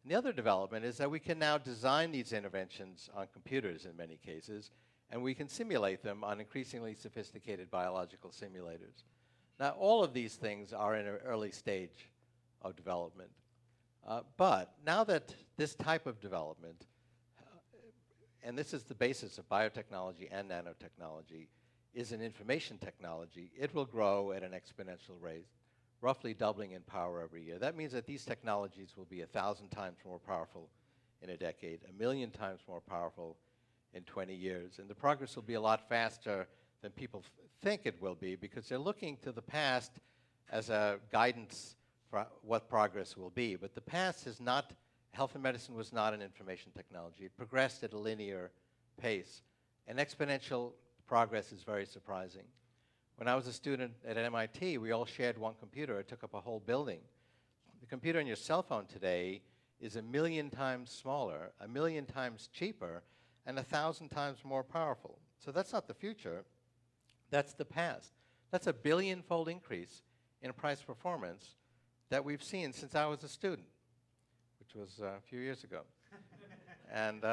And the other development is that we can now design these interventions on computers in many cases, and we can simulate them on increasingly sophisticated biological simulators. Now, all of these things are in an early stage of development. But now that this type of development, and this is the basis of biotechnology and nanotechnology, is an information technology, it will grow at an exponential rate, roughly doubling in power every year. That means that these technologies will be 1,000 times more powerful in a decade, 1,000,000 times more powerful in 20 years. And the progress will be a lot faster than people think it will be, because they're looking to the past as a guidance for what progress will be. But the past is not, health and medicine was not an information technology. It progressed at a linear pace. And exponential progress is very surprising. When I was a student at MIT, we all shared one computer. It took up a whole building. The computer on your cell phone today is 1,000,000 times smaller, 1,000,000 times cheaper, and 1,000 times more powerful. So that's not the future. That's the past. That's a billion-fold increase in price performance that we've seen since I was a student, which was a few years ago. And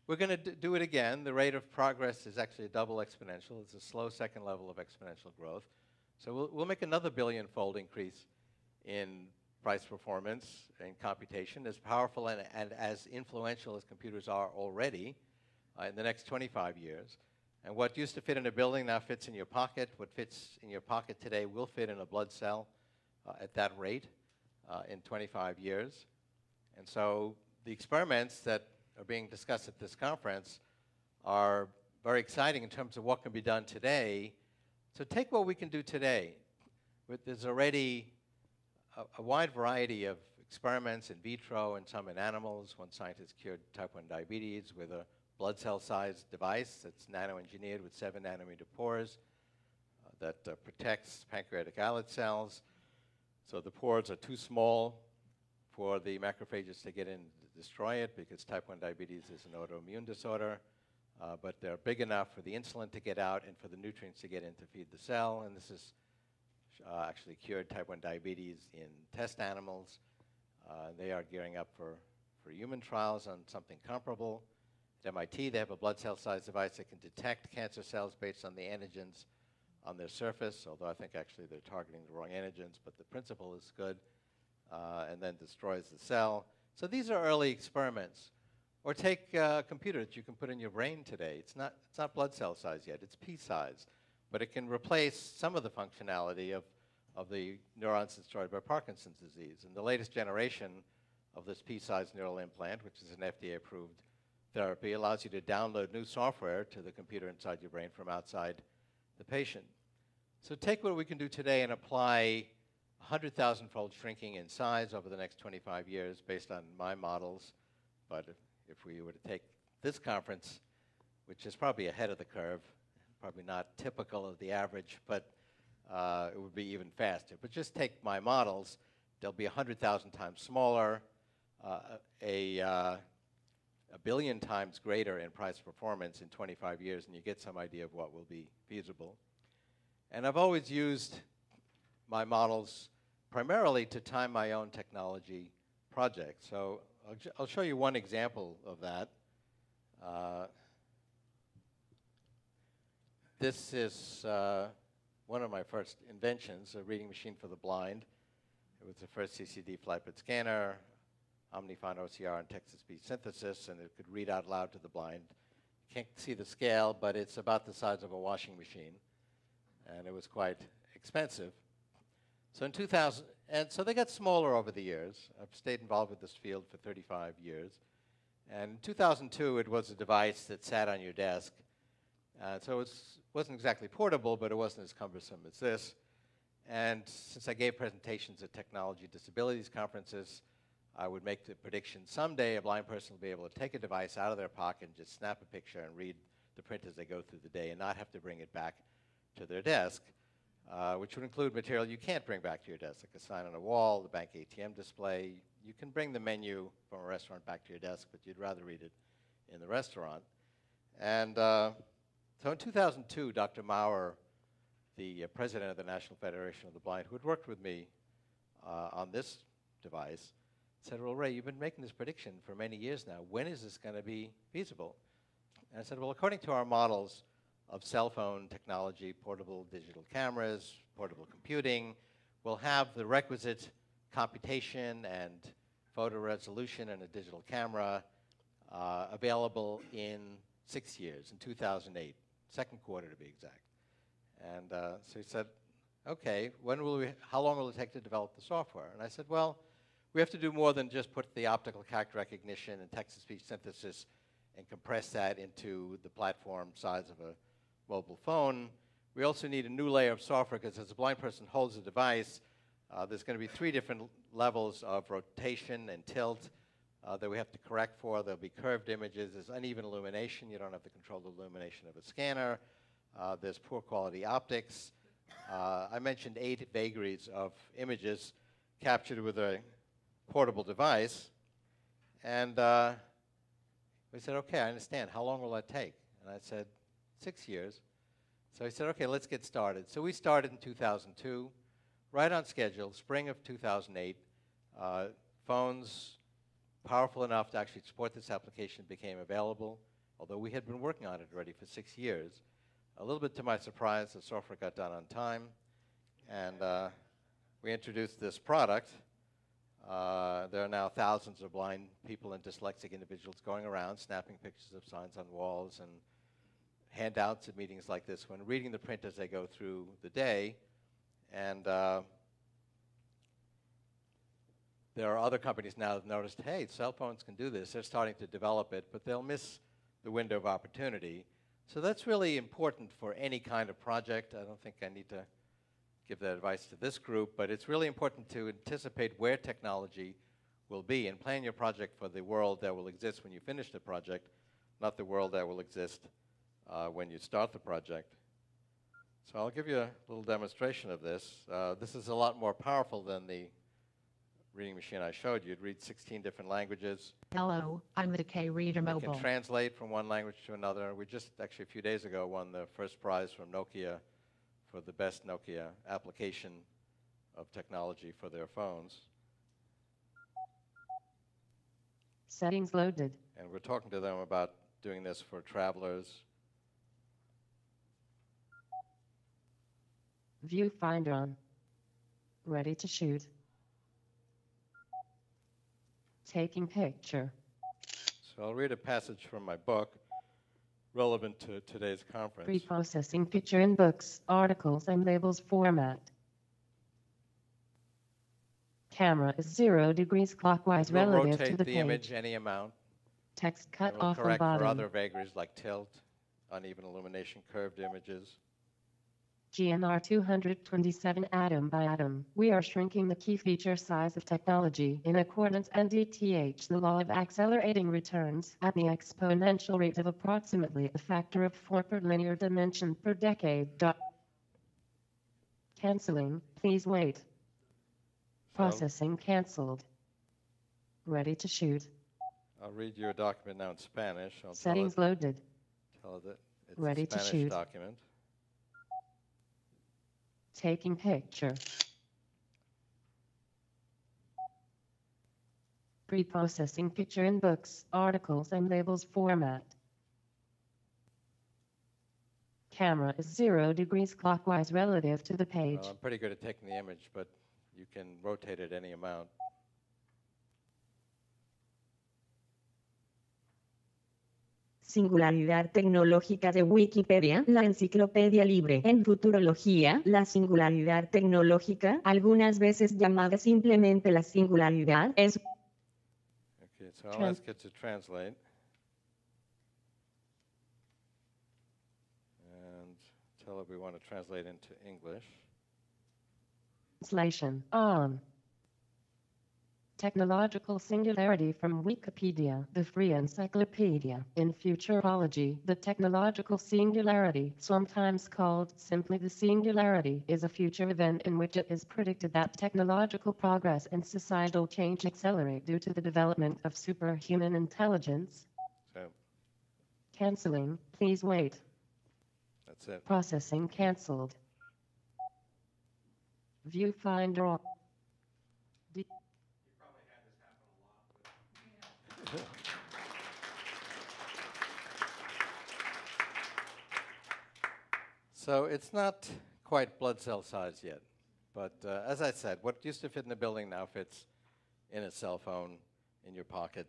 we're going to do it again. The rate of progress is actually a double exponential. It's a slow second level of exponential growth. So we'll make another billion-fold increase in price performance and computation, as powerful and as influential as computers are already in the next 25 years. And what used to fit in a building now fits in your pocket. What fits in your pocket today will fit in a blood cell at that rate in 25 years. And so the experiments that are being discussed at this conference are very exciting in terms of what can be done today. So take what we can do today. There's already a wide variety of experiments in vitro and some in animals. One scientist cured type 1 diabetes with a blood cell-sized device that's nano-engineered with 7-nanometer pores that protects pancreatic islet cells. So the pores are too small for the macrophages to get in and destroy it, because type 1 diabetes is an autoimmune disorder. But they're big enough for the insulin to get out and for the nutrients to get in to feed the cell. And this is actually cured type 1 diabetes in test animals. They are gearing up for human trials on something comparable. At MIT, they have a blood cell-sized device that can detect cancer cells based on the antigens on their surface, although I think actually they're targeting the wrong antigens, but the principle is good, and then destroys the cell. So these are early experiments. Or take a computer that you can put in your brain today. It's not blood cell size yet, it's pea size. But it can replace some of the functionality of the neurons destroyed by Parkinson's disease. And the latest generation of this pea-sized neural implant, which is an FDA-approved therapy, allows you to download new software to the computer inside your brain from outside the patient. So take what we can do today and apply 100,000-fold shrinking in size over the next 25 years based on my models. But if we were to take this conference, which is probably ahead of the curve, probably not typical of the average, but it would be even faster. But just take my models. They'll be 100,000 times smaller, a billion times greater in price performance in 25 years, and you get some idea of what will be feasible. And I've always used my models primarily to time my own technology projects. So I'll show you one example of that. This is one of my first inventions, a reading machine for the blind. It was the first CCD flatbed scanner, Omnifont OCR and text-to-speech synthesis, and it could read out loud to the blind. You can't see the scale, but it's about the size of a washing machine, and it was quite expensive. So in 2000, and so they got smaller over the years. I've stayed involved with this field for 35 years. And in 2002, it was a device that sat on your desk. So it wasn't exactly portable, but it wasn't as cumbersome as this. And since I gave presentations at technology disabilities conferences, I would make the prediction someday a blind person will be able to take a device out of their pocket and just snap a picture and read the print as they go through the day and not have to bring it back to their desk, which would include material you can't bring back to your desk, like a sign on a wall, the bank ATM display. You can bring the menu from a restaurant back to your desk, but you'd rather read it in the restaurant. And so in 2002, Dr. Maurer, the president of the National Federation of the Blind, who had worked with me on this device, said, well, Ray, you've been making this prediction for many years now. When is this going to be feasible? And I said, well, according to our models of cell phone technology, portable digital cameras, portable computing, we'll have the requisite computation and photo resolution and a digital camera available in 6 years, in 2008, second quarter to be exact. And so he said, okay, how long will it take to develop the software? And I said, well, we have to do more than just put the optical character recognition and text-to-speech synthesis and compress that into the platform size of a mobile phone. We also need a new layer of software because as a blind person holds the device, there's going to be 3 different levels of rotation and tilt that we have to correct for. There'll be curved images. There's uneven illumination. You don't have to control the illumination of a scanner. There's poor quality optics. I mentioned 8 vagaries of images captured with a portable device. And we said, okay, I understand. How long will that take? And I said, 6 years. So he said, okay, let's get started. So we started in 2002, right on schedule, spring of 2008. Phones powerful enough to actually support this application became available, although we had been working on it already for 6 years. A little bit to my surprise, the software got done on time, and we introduced this product. There are now thousands of blind people and dyslexic individuals going around snapping pictures of signs on walls and handouts at meetings like this one, reading the print as they go through the day. And there are other companies now that have noticed, hey, cell phones can do this. They're starting to develop it, but they'll miss the window of opportunity. So that's really important for any kind of project. I don't think I need to give that advice to this group, but it's really important to anticipate where technology will be and plan your project for the world that will exist when you finish the project, not the world that will exist when you start the project. So I'll give you a little demonstration of this. This is a lot more powerful than the reading machine I showed you. It reads 16 different languages. Hello, I'm the K-Reader It Mobile. can translate from one language to another. We just, actually a few days ago, won the first prize from Nokia for the best Nokia application of technology for their phones. Settings loaded. And we're talking to them about doing this for travelers. Viewfinder on. Ready to shoot. Taking picture. So I'll read a passage from my book relevant to today's conference. Pre-processing picture in books, articles, and labels format. Camera is 0 degrees clockwise We'll relative rotate to the the page. image any amount. Text cut And we'll off on correct for bottom. other vagaries like tilt, uneven illumination, curved images. GNR 227 atom by atom. We are shrinking the key feature size of technology in accordance NDTH, the law of accelerating returns, at the exponential rate of approximately a factor of 4 per linear dimension per decade. Canceling, please wait. Processing canceled. Ready to shoot. I'll read you a document now in Spanish. I'll Settings loaded. tell it that it's Ready a to Spanish shoot. document. Taking picture. Pre-processing picture in books, articles, and labels format. Camera is 0 degrees clockwise relative to the page. Well, I'm pretty good at taking the image, but you can rotate it any amount. Singularidad tecnológica de Wikipedia, la enciclopedia libre. En futurología, la singularidad tecnológica, algunas veces llamada simplemente la singularidad, es... Okay, so I'll ask it to translate. And tell it we want to translate into English. Translation on. Technological singularity from Wikipedia, the free encyclopedia. In futurology, the technological singularity, sometimes called simply the singularity, is a future event in which it is predicted that technological progress and societal change accelerate due to the development of superhuman intelligence. So Canceling, please wait. that's it. Processing canceled. Viewfinder off. So it's not quite blood cell size yet. But as I said, what used to fit in the building now fits in a cell phone in your pocket.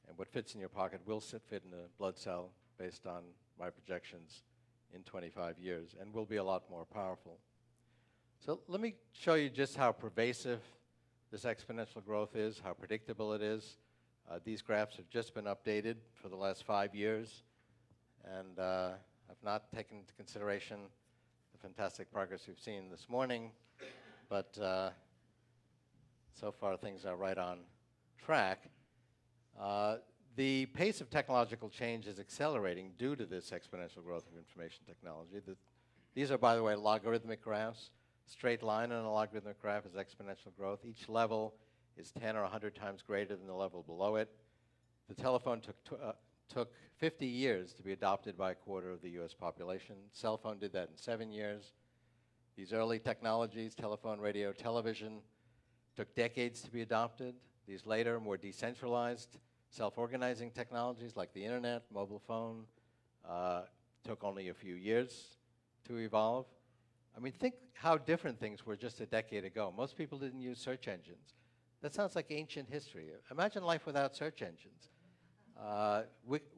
And what fits in your pocket will fit in a blood cell based on my projections in 25 years and will be a lot more powerful. So let me show you just how pervasive this exponential growth is, how predictable it is. These graphs have just been updated for the last 5 years. And I've not taken into consideration the fantastic progress we've seen this morning. But so far, things are right on track. The pace of technological change is accelerating due to this exponential growth of information technology. These are, by the way, logarithmic graphs. Straight line on a logarithmic graph is exponential growth. Each level is 10 or 100 times greater than the level below it. The telephone took 50 years to be adopted by a quarter of the US population. Cell phone did that in 7 years. These early technologies, telephone, radio, television, took decades to be adopted. These later, more decentralized, self-organizing technologies like the internet, mobile phone, took only a few years to evolve. I mean, think how different things were just a decade ago. Most people didn't use search engines. That sounds like ancient history. Imagine life without search engines.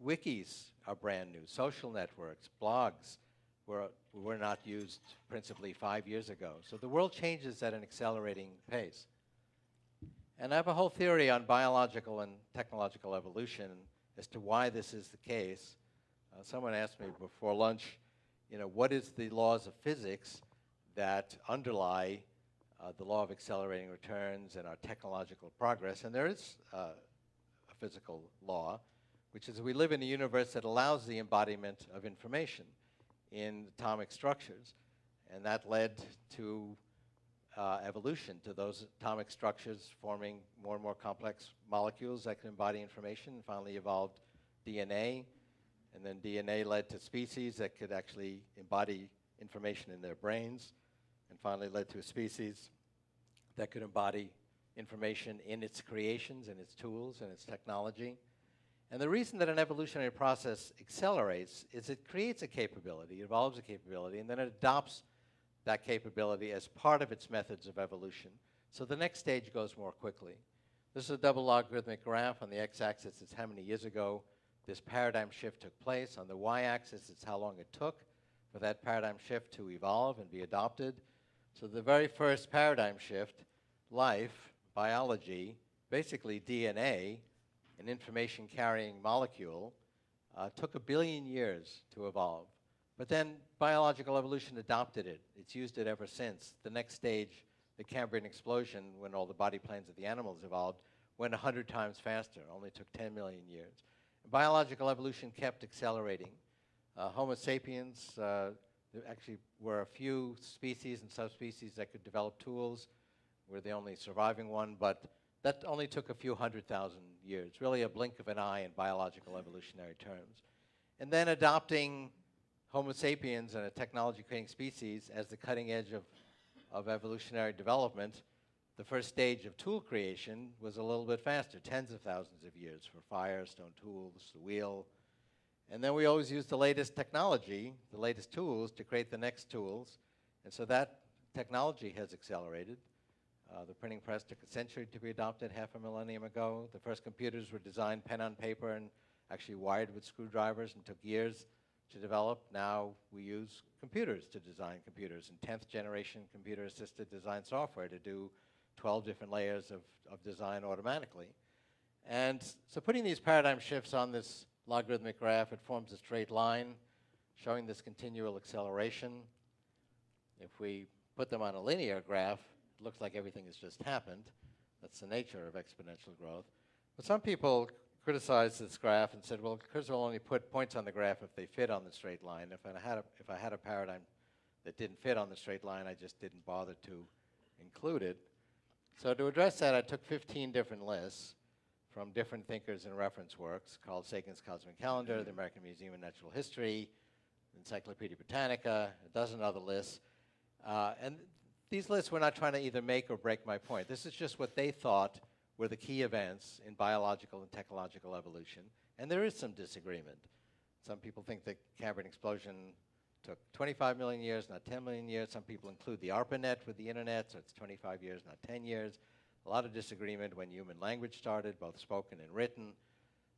Wikis are brand new. Social networks, blogs were not used principally 5 years ago. So the world changes at an accelerating pace. And I have a whole theory on biological and technological evolution as to why this is the case. Someone asked me before lunch, what is the laws of physics that underlie the law of accelerating returns and our technological progress? And there is a physical law, which is we live in a universe that allows the embodiment of information in atomic structures. And that led to evolution, to those atomic structures forming more and more complex molecules that can embody information, and finally evolved DNA. And then DNA led to species that could actually embody information in their brains, and finally led to a species that could embody information in its creations, in its tools, and its technology. And the reason that an evolutionary process accelerates is it creates a capability, it evolves a capability, and then it adopts that capability as part of its methods of evolution. So the next stage goes more quickly. This is a double logarithmic graph. On the x-axis, it's how many years ago this paradigm shift took place. On the y-axis, it's how long it took for that paradigm shift to evolve and be adopted. So the very first paradigm shift, life, biology, basically DNA, an information-carrying molecule, took 1 billion years to evolve. But then biological evolution adopted it. It's used it ever since. The next stage, the Cambrian explosion, when all the body plans of the animals evolved, went 100 times faster. It only took 10 million years. And biological evolution kept accelerating. Homo sapiens, there actually were a few species and subspecies that could develop tools. We're the only surviving one, but that only took a few 100,000 years, really a blink of an eye in biological evolutionary terms. And then adopting Homo sapiens and a technology-creating species as the cutting edge of evolutionary development, the first stage of tool creation was a little bit faster, tens of thousands of years for fire, stone tools, the wheel. And then we always use the latest technology, the latest tools, to create the next tools. And so that technology has accelerated. The printing press took a century to be adopted, half a millennium ago. The first computers were designed pen on paper and actually wired with screwdrivers and took years to develop. Now we use computers to design computers, and 10th generation computer-assisted design software to do 12 different layers of design automatically. And so putting these paradigm shifts on this logarithmic graph, it forms a straight line showing this continual acceleration. If we put them on a linear graph, it looks like everything has just happened. That's the nature of exponential growth. But some people criticized this graph and said, well, Kurzweil only put points on the graph if they fit on the straight line. If I had a paradigm that didn't fit on the straight line, I just didn't bother to include it. So to address that, I took 15 different lists from different thinkers and reference works called Sagan's Cosmic Calendar, the American Museum of Natural History, Encyclopedia Britannica, a dozen other lists. And these lists were not trying to either make or break my point. This is just what they thought were the key events in biological and technological evolution, and there is some disagreement. Some people think the Cambrian explosion took 25 million years, not 10 million years. Some people include the ARPANET with the internet, so it's 25 years, not 10 years. A lot of disagreement when human language started, both spoken and written.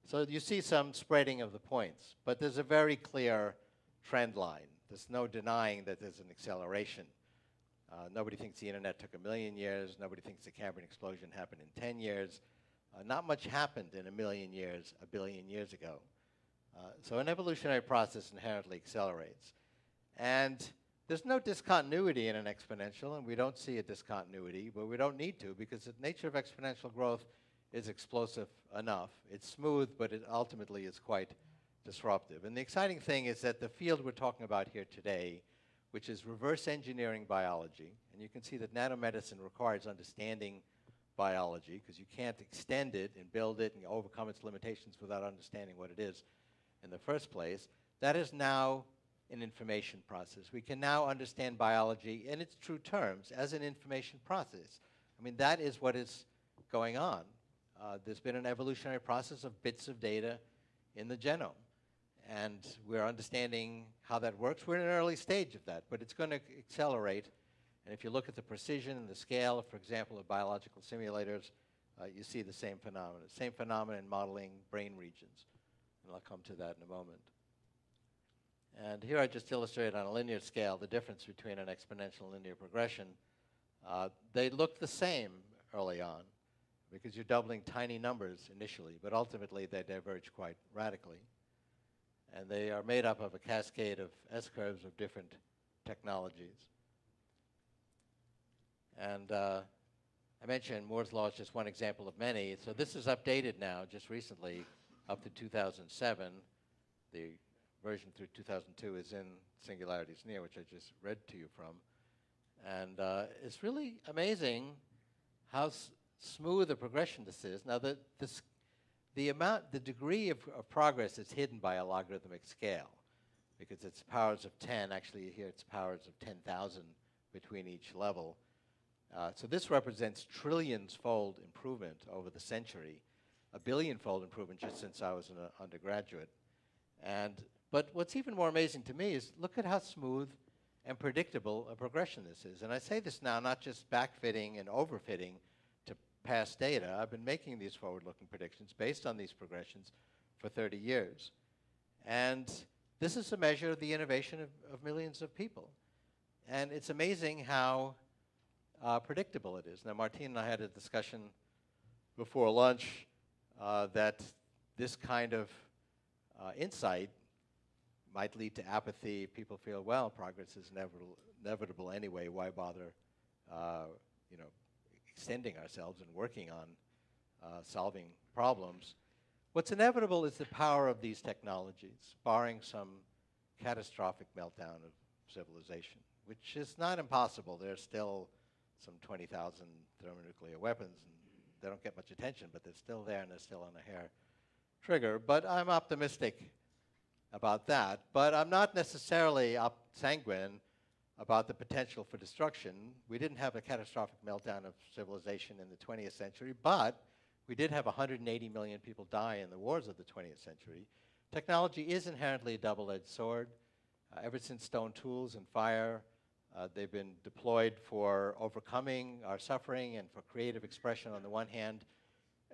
So you see some spreading of the points, but there's a very clear trend line. There's no denying that there's an acceleration. Nobody thinks the internet took 1 million years. Nobody thinks the Cambrian explosion happened in 10 years. Not much happened in 1 million years, 1 billion years ago. So an evolutionary process inherently accelerates. And there's no discontinuity in an exponential, and we don't see a discontinuity, but we don't need to because the nature of exponential growth is explosive enough. It's smooth, but it ultimately is quite disruptive. And the exciting thing is that the field we're talking about here today, which is reverse engineering biology, and you can see that nanomedicine requires understanding biology because you can't extend it and build it and overcome its limitations without understanding what it is in the first place. That is now an information process. We can now understand biology in its true terms as an information process. I mean, that is what is going on. There's been an evolutionary process of bits of data in the genome. And we're understanding how that works. We're in an early stage of that, but it's going to accelerate. And if you look at the precision and the scale, for example, of biological simulators, you see the same phenomenon. Same phenomenon in modeling brain regions. And I'll come to that in a moment. And here I just illustrate on a linear scale the difference between an exponential and linear progression. They look the same early on because you're doubling tiny numbers initially, but ultimately they diverge quite radically. And they are made up of a cascade of S-curves of different technologies. And I mentioned Moore's law is just one example of many. So this is updated now, just recently, up to 2007. The version through 2002 is in Singularities Near, which I just read to you from. And it's really amazing how smooth a progression this is. Now, the degree of progress is hidden by a logarithmic scale because it's powers of 10. Actually, here it's powers of 10,000 between each level. So this represents trillions-fold improvement over the century, a billion-fold improvement just since I was an undergraduate. But what's even more amazing to me is look at how smooth and predictable a progression this is. And I say this now not just backfitting and overfitting to past data. I've been making these forward-looking predictions based on these progressions for 30 years. And this is a measure of the innovation of millions of people. And it's amazing how predictable it is. Now, Martine and I had a discussion before lunch that this kind of insight might lead to apathy. People feel, well, progress is inevitable anyway. Why bother, extending ourselves and working on solving problems? What's inevitable is the power of these technologies, barring some catastrophic meltdown of civilization, which is not impossible. There's still some 20,000 thermonuclear weapons, and they don't get much attention, but they're still there, and they're still on a hair trigger. But I'm optimistic about that. But I'm not necessarily sanguine about the potential for destruction. We didn't have a catastrophic meltdown of civilization in the 20th century, but we did have 180 million people die in the wars of the 20th century. Technology is inherently a double-edged sword. Ever since stone tools and fire, they've been deployed for overcoming our suffering and for creative expression on the one hand,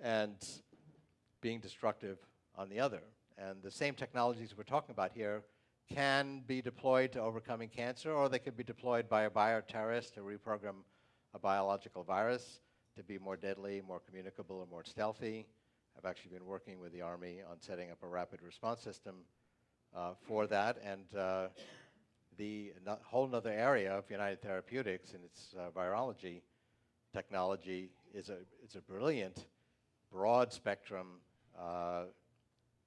and being destructive on the other. And the same technologies we're talking about here can be deployed to overcoming cancer, or they could be deployed by a bioterrorist to reprogram a biological virus to be more deadly, more communicable, or more stealthy. I've actually been working with the Army on setting up a rapid response system for that. And the whole other area of United Therapeutics and its virology technology is a brilliant, broad spectrum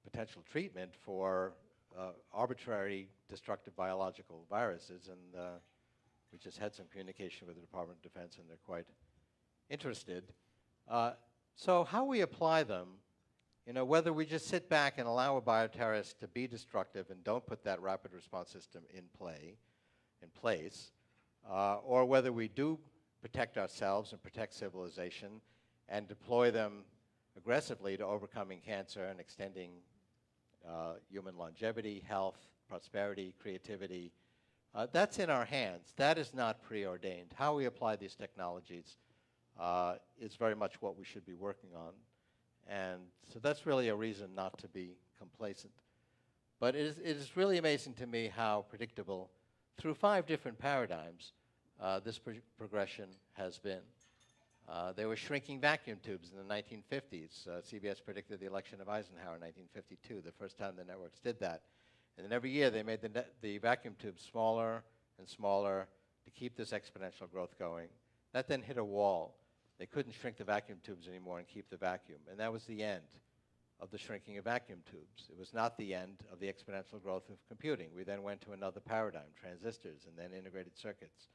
potential treatment for arbitrary destructive biological viruses. And we just had some communication with the Department of Defense, and they're quite interested. So how we apply them, whether we just sit back and allow a bioterrorist to be destructive and don't put that rapid response system in place, or whether we do protect ourselves and protect civilization and deploy them aggressively to overcoming cancer and extending human longevity, health, prosperity, creativity. That's in our hands. That is not preordained. How we apply these technologies is very much what we should be working on. And so that's really a reason not to be complacent. But it is really amazing to me how predictable, through 5 different paradigms, this progression has been. There were shrinking vacuum tubes in the 1950s. CBS predicted the election of Eisenhower in 1952, the first time the networks did that. And then every year they made the vacuum tubes smaller and smaller to keep this exponential growth going. That then hit a wall. They couldn't shrink the vacuum tubes anymore and keep the vacuum. And that was the end of the shrinking of vacuum tubes. It was not the end of the exponential growth of computing. We then went to another paradigm, transistors, and then integrated circuits.